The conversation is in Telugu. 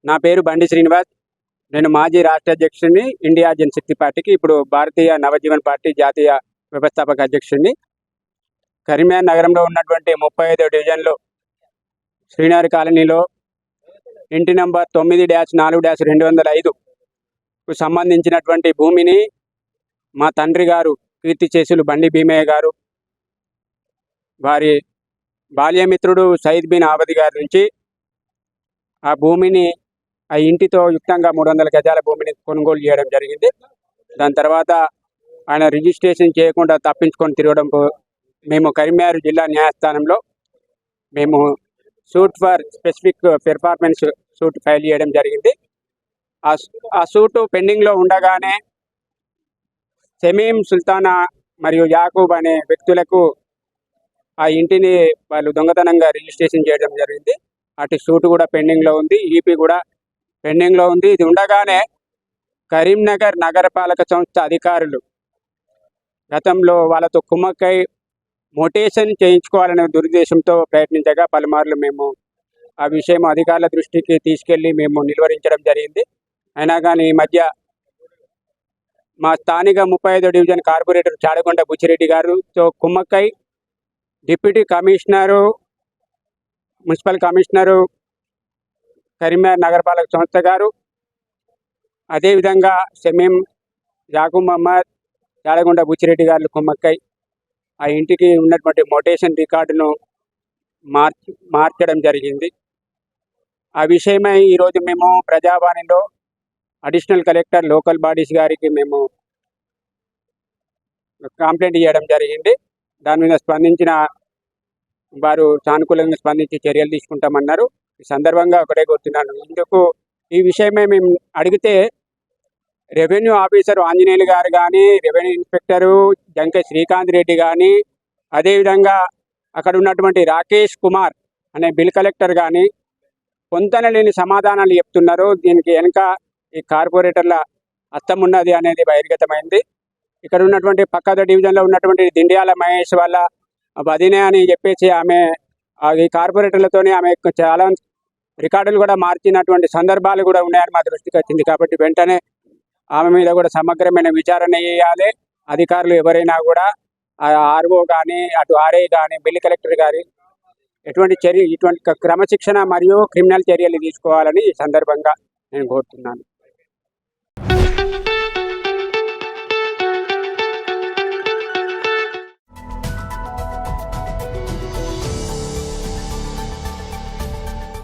నా పేరు బండి శ్రీనివాస్. నేను మాజీ రాష్ట్ర అధ్యక్షుడిని ఇండియా జనశక్తి పార్టీకి, ఇప్పుడు భారతీయ నవజీవన్ పార్టీ జాతీయ వ్యవస్థాపక అధ్యక్షుడిని. కరీంనగర్ నగరంలో ఉన్నటువంటి 35వ డివిజన్లో శ్రీనగర్ కాలనీలో ఇంటి నంబర్ 9-4-205కు సంబంధించినటువంటి భూమిని మా తండ్రి గారు కీర్తిశేషులు బండి భీమయ్య గారు, వారి బాల్యమిత్రుడు సయీద్ బిన్ ఆబద్ గారి నుంచి ఆ భూమిని, ఆ ఇంటితో యుక్తంగా 300 గజాల భూమిని కొనుగోలు చేయడం జరిగింది. దాని తర్వాత ఆయన రిజిస్ట్రేషన్ చేయకుండా తప్పించుకొని తిరగడం, మేము కరీంనగర్ జిల్లా న్యాయస్థానంలో మేము suit for specific performance suit file చేయడం జరిగింది. ఆ సూటు పెండింగ్లో ఉండగానే షమీం సుల్తానా మరియు యాకూబ్ అనే వ్యక్తులకు ఆ ఇంటిని వాళ్ళు దొంగతనంగా రిజిస్ట్రేషన్ చేయడం జరిగింది. అటు సూటు కూడా పెండింగ్లో ఉంది, ఈపీ కూడా పెండింగ్లో ఉంది. ఇది ఉండగానే కరీంనగర్ నగరపాలక సంస్థ అధికారులు గతంలో వాళ్ళతో కుమ్మక్కై మొటేషన్ చేయించుకోవాలనే దురుద్దేశంతో ప్రయత్నించగా పలుమార్లు మేము ఆ విషయం అధికారుల దృష్టికి తీసుకెళ్లి మేము నిలువరించడం జరిగింది. అయినా కానీ ఈ మధ్య మా స్థానిక 35వ డివిజన్ కార్పొరేటర్ చాడగొండ బుచ్చిరెడ్డి గారితో కుమ్మక్కై deputy commissioner, municipal commissioner, Karimnagar నగరపాలక సంస్థ గారు, అదేవిధంగా షమీం, యాకూబ్ మహమ్మద్, చాడగొండ బుచ్చిరెడ్డి గారు కుమ్మక్కై ఆ ఇంటికి ఉన్నటువంటి మొటేషన్ రికార్డును మార్చడం జరిగింది. ఆ విషయమై ఈరోజు మేము ప్రజావాణిలో అడిషనల్ కలెక్టర్ లోకల్ బాడీస్ గారికి మేము కంప్లైంట్ చేయడం జరిగింది. దాని మీద స్పందించిన వారు సానుకూలంగా స్పందించి చర్యలు తీసుకుంటామన్నారు. ఈ సందర్భంగా ఒకటే కోరుతున్నాను, ఇందుకు ఈ విషయమే మేము అడిగితే రెవెన్యూ ఆఫీసర్ ఆంజనేయులు గారు కానీ, రెవెన్యూ ఇన్స్పెక్టరు జంకే శ్రీకాంత్ రెడ్డి కానీ, అదేవిధంగా అక్కడ ఉన్నటువంటి రాకేష్ కుమార్ అనే బిల్ కలెక్టర్ కానీ పొంతనలేని సమాధానాలు చెప్తున్నారు. దీనికి వెనుక ఈ కార్పొరేటర్ల హస్తం ఉన్నది అనేది బహిర్గతమైంది. ఇక్కడ ఉన్నటువంటి పక్కద డివిజన్లో ఉన్నటువంటి దిండియాల మహేష్ వాళ్ళ వదినే అని చెప్పేసి ఆమె ఈ కార్పొరేటర్లతోనే ఆమె చాలా రికార్డులు కూడా మార్చినటువంటి సందర్భాలు కూడా ఉన్నాయని మా దృష్టికి వచ్చింది. కాబట్టి వెంటనే ఆమె మీద కూడా సమగ్రమైన విచారణ చేయాలి. అధికారులు ఎవరైనా కూడా ఆర్ఓ కానీ, అటు ఆర్ఐ కానీ, బిల్ కలెక్టర్ కానీ ఇటువంటి క్రమశిక్షణ మరియు క్రిమినల్ చర్యలు తీసుకోవాలని ఈ సందర్భంగా నేను కోరుతున్నాను.